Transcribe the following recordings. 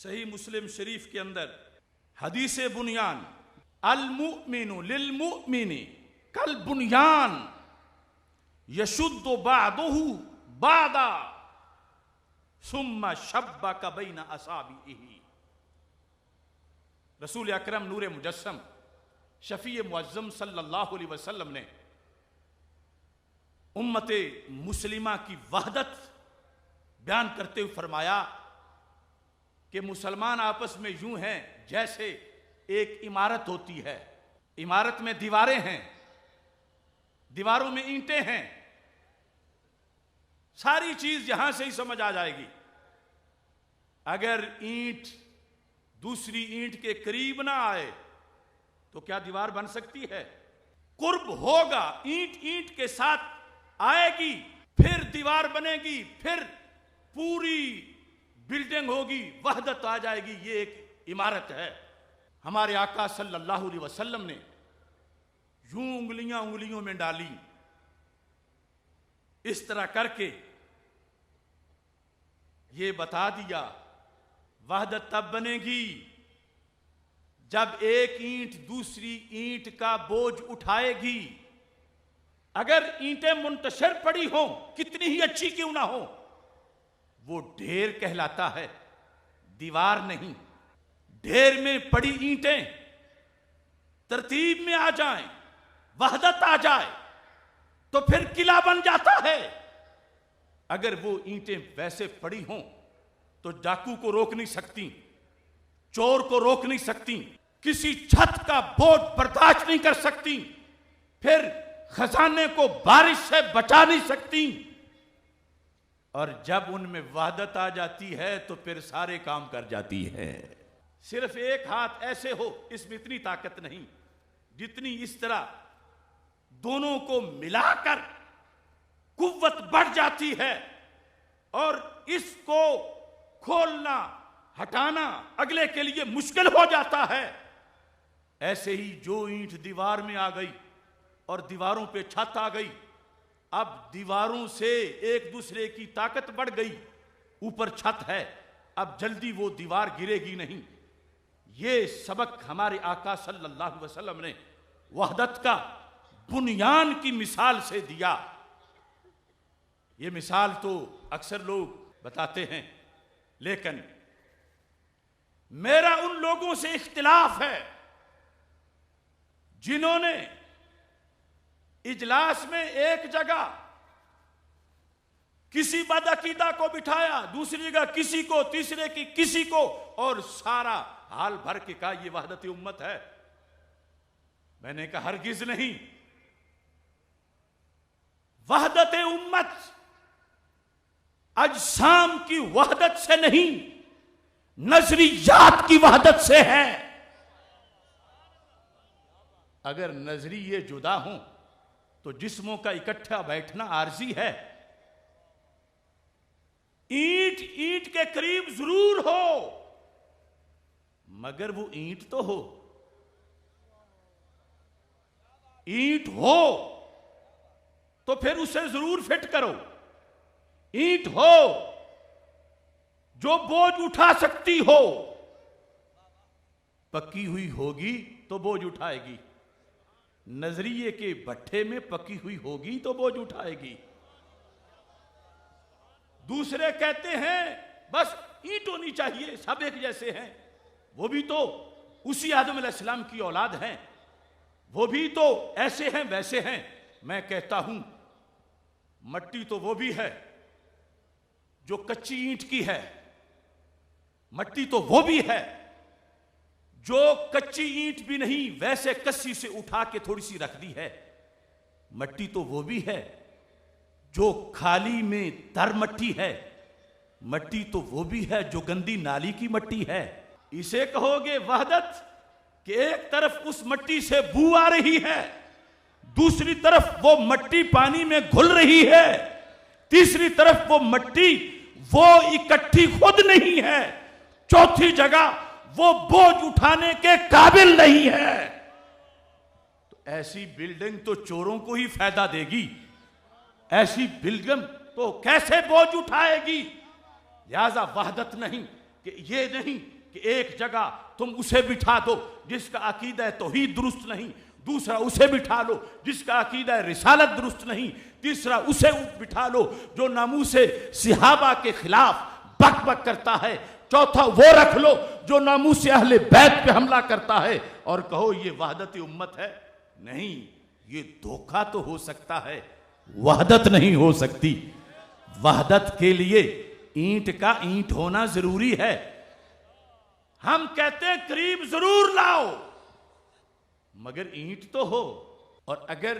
सही मुस्लिम शरीफ के अंदर हदीस बुनियान अल मुमिनु लिल मुमिनी कल बुनियान यशुद्दु बादुहु बादा सुम्मा शब्बका बैना असाबिही। रसूल अकरम नूर मुजस्सम शफी मुअज्जम सल्लल्लाहु अलैहि वसल्लम ने उम्मते मुस्लिमा की वहदत बयान करते हुए फरमाया कि मुसलमान आपस में यूं हैं जैसे एक इमारत होती है, इमारत में दीवारें हैं, दीवारों में ईंटें हैं, सारी चीज यहां से ही समझ आ जाएगी। अगर ईंट दूसरी ईंट के करीब ना आए तो क्या दीवार बन सकती है? कुर्ब होगा, ईंट ईंट के साथ आएगी, फिर दीवार बनेगी, फिर पूरी बिल्डिंग होगी, वहदत आ जाएगी। ये एक इमारत है। हमारे आका सल्लल्लाहु अलैहि वसल्लम ने यूं उंगलियां उंगलियों में डाली, इस तरह करके ये बता दिया वहदत तब बनेगी जब एक ईंट दूसरी ईंट का बोझ उठाएगी। अगर ईंटें मुंतशिर पड़ी हों, कितनी ही अच्छी क्यों ना हो, वो ढेर कहलाता है, दीवार नहीं। ढेर में पड़ी ईंटें तरतीब में आ जाएं, वहदत आ जाए तो फिर किला बन जाता है। अगर वो ईंटें वैसे पड़ी हों तो डाकू को रोक नहीं सकती, चोर को रोक नहीं सकती, किसी छत का बोझ बर्दाश्त नहीं कर सकती, फिर खजाने को बारिश से बचा नहीं सकती। और जब उनमें वहदत आ जाती है तो फिर सारे काम कर जाती है। सिर्फ एक हाथ ऐसे हो, इसमें इतनी ताकत नहीं जितनी इस तरह दोनों को मिलाकर कुव्वत बढ़ जाती है और इसको खोलना हटाना अगले के लिए मुश्किल हो जाता है। ऐसे ही जो ईंट दीवार में आ गई और दीवारों पे छत आ गई, अब दीवारों से एक दूसरे की ताकत बढ़ गई, ऊपर छत है, अब जल्दी वो दीवार गिरेगी नहीं। ये सबक हमारे आका सल्लल्लाहु अलैहि वसल्लम ने वहदत का बुनियान की मिसाल से दिया। ये मिसाल तो अक्सर लोग बताते हैं, लेकिन मेरा उन लोगों से इख्तिलाफ है जिन्होंने इजलास में एक जगह किसी बदअकीदा को बिठाया, दूसरी जगह किसी को, तीसरे की किसी को, और सारा हाल भर के कहा यह वहदत उम्मत है। मैंने कहा हरगिज नहीं। वहदत उम्मत अजसाम की वहदत से नहीं, नजरियात की वहदत से है। अगर नजरिए जुदा हों तो जिस्मों का इकट्ठा बैठना आरजी है। ईंट ईंट के करीब जरूर हो, मगर वो ईंट तो हो। ईंट हो तो फिर उसे जरूर फिट करो। ईंट हो जो बोझ उठा सकती हो, पक्की हुई होगी तो बोझ उठाएगी। नजरिए के भट्ठे में पकी हुई होगी तो बोझ उठाएगी। दूसरे कहते हैं बस ईंट होनी चाहिए, सब एक जैसे हैं। वो भी तो उसी आदम अलैहिस्सलाम की औलाद हैं, वो भी तो ऐसे हैं वैसे हैं। मैं कहता हूं मट्टी तो वो भी है जो कच्ची ईंट की है, मट्टी तो वो भी है जो कच्ची ईंट भी नहीं वैसे कस्सी से उठा के थोड़ी सी रख दी है। मट्टी तो वो भी है जो खाली में तर मट्टी है, मट्टी तो वो भी है जो गंदी नाली की मट्टी है। इसे कहोगे वहदत कि एक तरफ उस मट्टी से बू आ रही है, दूसरी तरफ वो मट्टी पानी में घुल रही है, तीसरी तरफ वो मट्टी वो इकट्ठी खुद नहीं है, चौथी जगह वो बोझ उठाने के काबिल नहीं है। तो ऐसी बिल्डिंग तो चोरों को ही फायदा देगी, ऐसी बिल्डिंग तो कैसे बोझ उठाएगी। लिहाजा वहदत नहीं, कि ये नहीं कि एक जगह तुम उसे बिठा दो जिसका अकीदा तौहीद दुरुस्त नहीं, दूसरा उसे बिठा लो जिसका अकीदा रिसालत दुरुस्त नहीं, तीसरा उसे बिठा लो जो नामूसे सिहाबा के खिलाफ बक बक करता है, चौथा वो रख लो जो नामूसे अहले बैत पे हमला करता है, और कहो ये वहदत उम्मत है। नहीं, ये धोखा तो हो सकता है, वहदत नहीं हो सकती। वहदत के लिए ईंट का ईंट होना जरूरी है। हम कहते हैं करीब जरूर लाओ, मगर ईंट तो हो। और अगर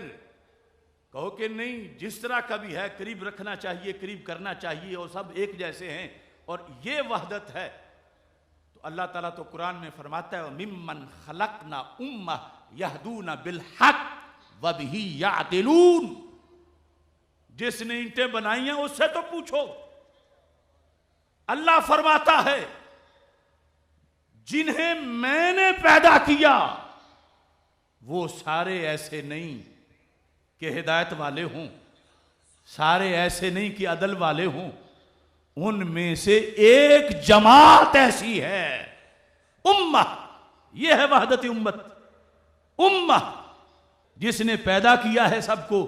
कहो कि नहीं जिस तरह का भी है करीब रखना चाहिए, करीब करना चाहिए और सब एक जैसे हैं और ये वहदत है, तो अल्लाह ताला तो कुरान में फरमाता है मिम्मन खलकना उम्मा यहदूना बिल हक वबिही यादिलून। जिसने ईंटें बनाई हैं उससे तो पूछो। अल्लाह फरमाता है जिन्हें मैंने पैदा किया वो सारे ऐसे नहीं कि हिदायत वाले हों, सारे ऐसे नहीं कि अदल वाले हों, उनमें से एक जमात ऐसी है। उम्मा, यह है वहदत उम्मत। उम्मा, जिसने पैदा किया है सबको,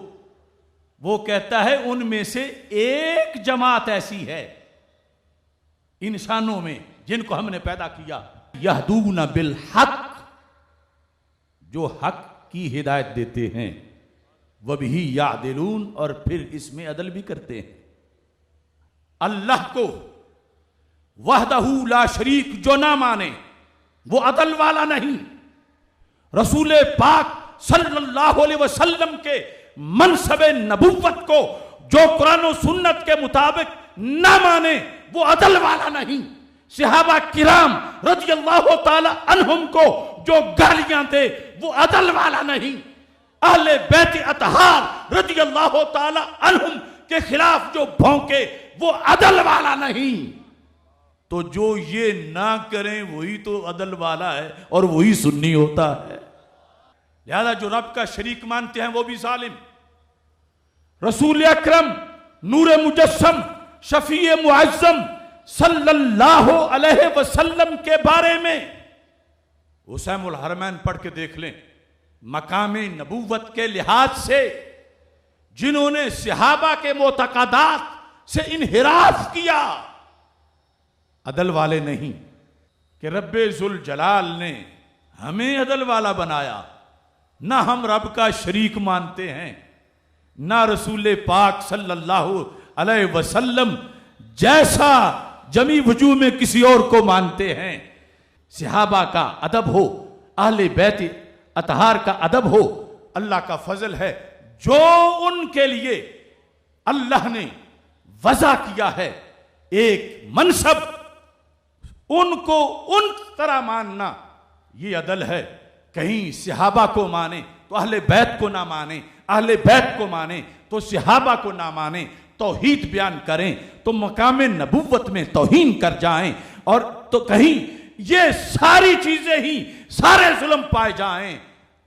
वो कहता है उनमें से एक जमात ऐसी है इंसानों में जिनको हमने पैदा किया, यहदूना बिल हक, जो हक की हिदायत देते हैं, वबिही यादिलून, और फिर इसमें अदल भी करते हैं। अल्लाह को वहदहू ला शरीक जो ना माने वो अदल वाला नहीं। रसूल पाक सल्लल्लाहु अलैहि वसल्लम के मनसबे नबुव्वत को जो कुरान और सुन्नत के मुताबिक ना माने वो अदल वाला नहीं। सहाबा किराम रज़ियल्लाहु ताला अन्हुम को जो गालियां दे वो अदल वाला नहीं। अहले बैत अतहार रज़ियल्लाहु ताला अन्हुम के खिलाफ जो भौंके वो अदल वाला नहीं। तो जो ये ना करें वही तो अदल वाला है और वही सुन्नी होता है। लिहाजा जो रब का शरीक मानते हैं वो भी जालिम। रसूल अकरम नूर मुजस्सम शफी मुअज्जम सल्लल्लाहु अलैहि वसल्लम के बारे में हुसैमुल हरमैन पढ़ के देख लें। मकामे नबूवत के लिहाज से जिन्होंने सहाबा के मोतकदात से इनहिराफ किया, अदल वाले नहीं कि रब्बे जुल जलाल ने हमें अदल वाला बनाया, ना हम रब का शरीक मानते हैं, ना रसूल पाक सल्लल्लाहु अलैहि वसल्लम जैसा जमी वजू में किसी और को मानते हैं। सहाबा का अदब हो, अहले बैत अतहार का अदब हो, अल्लाह का फजल है जो उनके लिए अल्लाह ने वज़ा किया है एक मनसब, उनको उन तरह मानना ये अदल है। कहीं सहाबा को माने तो अहले बैत को ना माने, अहले बैत को माने तो सहाबा को ना माने, तौहीद बयान करें तो मकामे नबुव्वत में तौहीन कर जाएं, और तो कहीं ये सारी चीजें ही सारे जुल्म पाए जाएं।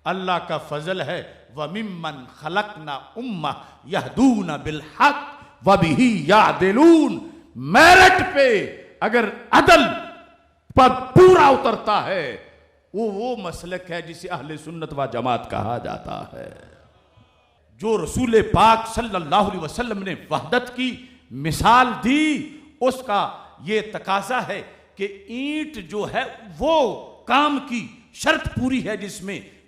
अल्लाह का फजल है वमिम्मन खलकना उम्मा यहदूना बिल हक वबिही यादिलून। मेरिट पे अगर अदल पर पूरा उतरता है वो मसलक है जिसे अहले सुन्नत व जमात कहा जाता है। जो रसूल पाक सल्लल्लाहु अलैहि वसल्लम ने वहदत की मिसाल दी, उसका ये तकाजा है कि ईंट जो है वो काम की शर्त पूरी है,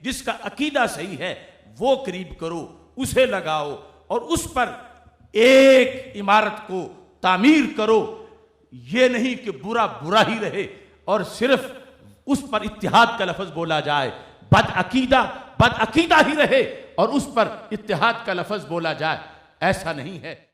जिसका अकीदा सही है वो करीब करो, उसे लगाओ और उस पर एक इमारत को तामीर करो। ये नहीं कि बुरा बुरा ही रहे और सिर्फ उस पर इत्तिहाद का लफ्ज बोला जाए, बद अकीदा ही रहे और उस पर इत्तिहाद का लफ्ज बोला जाए, ऐसा नहीं है।